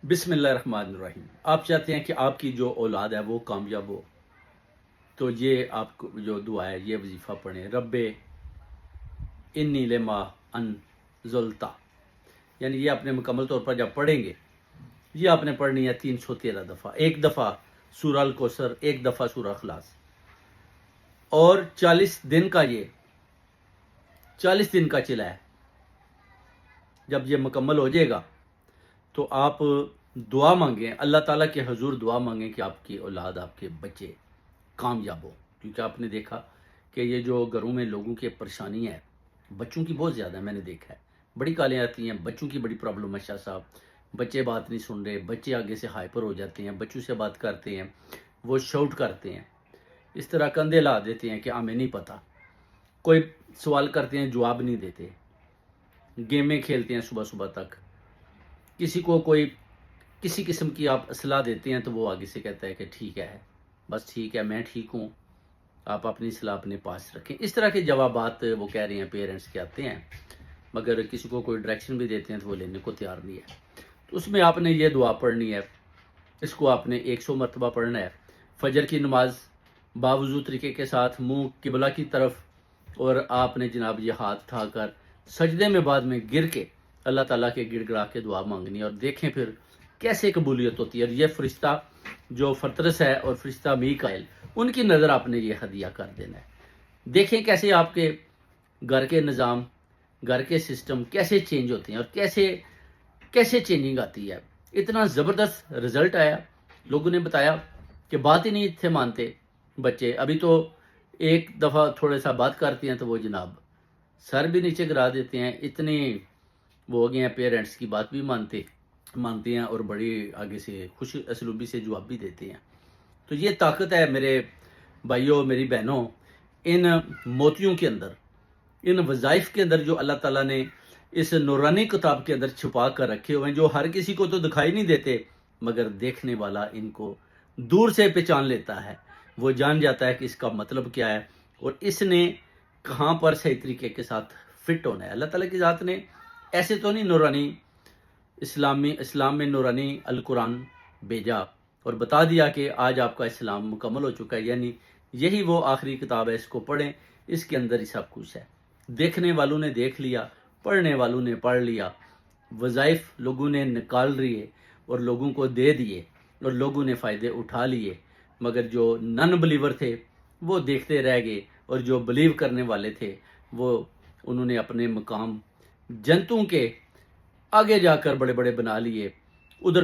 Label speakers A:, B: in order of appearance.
A: بسم اللہ الرحمن الرحیم۔ آپ چاہتے ہیں کہ آپ کی جو اولاد ہے وہ کامیاب ہو، تو یہ آپ کو جو دعا ہے یہ وظیفہ پڑھیں، رب انی لما انزلتا، یعنی یہ اپنے مکمل طور پر جب پڑھیں گے یہ آپ نے پڑھنی ہے 313 دفعہ، ایک دفعہ سورہ الکوثر، ایک دفعہ سورہ اخلاص، اور 40 دن کا چلا ہے۔ جب یہ مکمل ہو جائے گا تو آپ دعا مانگیں، اللہ تعالیٰ کے حضور دعا مانگیں کہ آپ کی اولاد، آپ کے بچے کامیاب ہو، کیونکہ آپ نے دیکھا کہ یہ جو گھروں میں لوگوں کی پریشانی ہے بچوں کی بہت زیادہ ہے، میں نے دیکھا ہے بڑی کالیں آتی ہیں، بچوں کی بڑی پرابلم ہے شاہ صاحب، بچے بات نہیں سن رہے، بچے آگے سے ہائپر ہو جاتے ہیں، بچوں سے بات کرتے ہیں وہ شاؤٹ کرتے ہیں، اس طرح کندھے لا دیتے ہیں کہ ہمیں نہیں پتہ، کوئی سوال کرتے ہیں جواب نہیں دیتے، گیمیں کھیلتے ہیں صبح صبح تک، کسی کو کوئی کسی قسم کی آپ اصلاح دیتے ہیں تو وہ آگے سے کہتا ہے کہ ٹھیک ہے، بس ٹھیک ہے، میں ٹھیک ہوں، آپ اپنی اصلاح اپنے پاس رکھیں۔ اس طرح کے جوابات وہ کہہ رہے ہیں پیرنٹس کے آتے ہیں، مگر کسی کو کوئی ڈائریکشن بھی دیتے ہیں تو وہ لینے کو تیار نہیں ہے۔ تو اس میں آپ نے یہ دعا پڑھنی ہے، اس کو آپ نے 100 مرتبہ پڑھنا ہے۔ فجر کی نماز باوضو طریقے کے ساتھ منہ قبلہ کی طرف، اور آپ نے جناب یہ ہاتھ اٹھا کر سجدے میں بعد میں گر کے اللہ تعالیٰ کے گڑ گڑا کے دعا مانگنی ہے، اور دیکھیں پھر کیسے قبولیت ہوتی ہے۔ اور یہ فرشتہ جو فطرس ہے اور فرشتہ میکائیل، ان کی نظر آپ نے یہ ہدیہ کر دینا ہے۔ دیکھیں کیسے آپ کے گھر کے نظام، گھر کے سسٹم کیسے چینج ہوتے ہیں، اور کیسے چینجنگ آتی ہے۔ اتنا زبردست رزلٹ آیا، لوگوں نے بتایا کہ بات ہی نہیں تھے مانتے بچے، ابھی تو ایک دفعہ تھوڑا سا بات کرتے ہیں تو وہ جناب سر بھی نیچے گرا دیتے ہیں، اتنے وہ ہو گئے ہیں، پیرنٹس کی بات بھی مانتے ہیں اور بڑی آگے سے خوش اسلوبی سے جواب بھی دیتے ہیں۔ تو یہ طاقت ہے میرے بھائیوں، میری بہنوں، ان موتیوں کے اندر، ان وظائف کے اندر جو اللہ تعالیٰ نے اس نورانی کتاب کے اندر چھپا کر رکھے ہوئے ہیں، جو ہر کسی کو تو دکھائی نہیں دیتے، مگر دیکھنے والا ان کو دور سے پہچان لیتا ہے، وہ جان جاتا ہے کہ اس کا مطلب کیا ہے اور اس نے کہاں پر صحیح طریقے کے ساتھ فٹ ہونا ہے۔ اللہ تعالیٰ کی ذات نے ایسے تو نہیں نورانی اسلام میں نورانی القرآن بھیجا اور بتا دیا کہ آج آپ کا اسلام مکمل ہو چکا ہے، یعنی یہی وہ آخری کتاب ہے، اس کو پڑھیں، اس کے اندر ہی سب کچھ ہے۔ دیکھنے والوں نے دیکھ لیا، پڑھنے والوں نے پڑھ لیا، وظائف لوگوں نے نکال لیے اور لوگوں کو دے دیے اور لوگوں نے فائدے اٹھا لیے، مگر جو نن بلیور تھے وہ دیکھتے رہ گئے، اور جو بلیو کرنے والے تھے وہ انہوں نے اپنے مقام جنتوں کے آگے جا کر بڑے بڑے بنا لیے، ادھر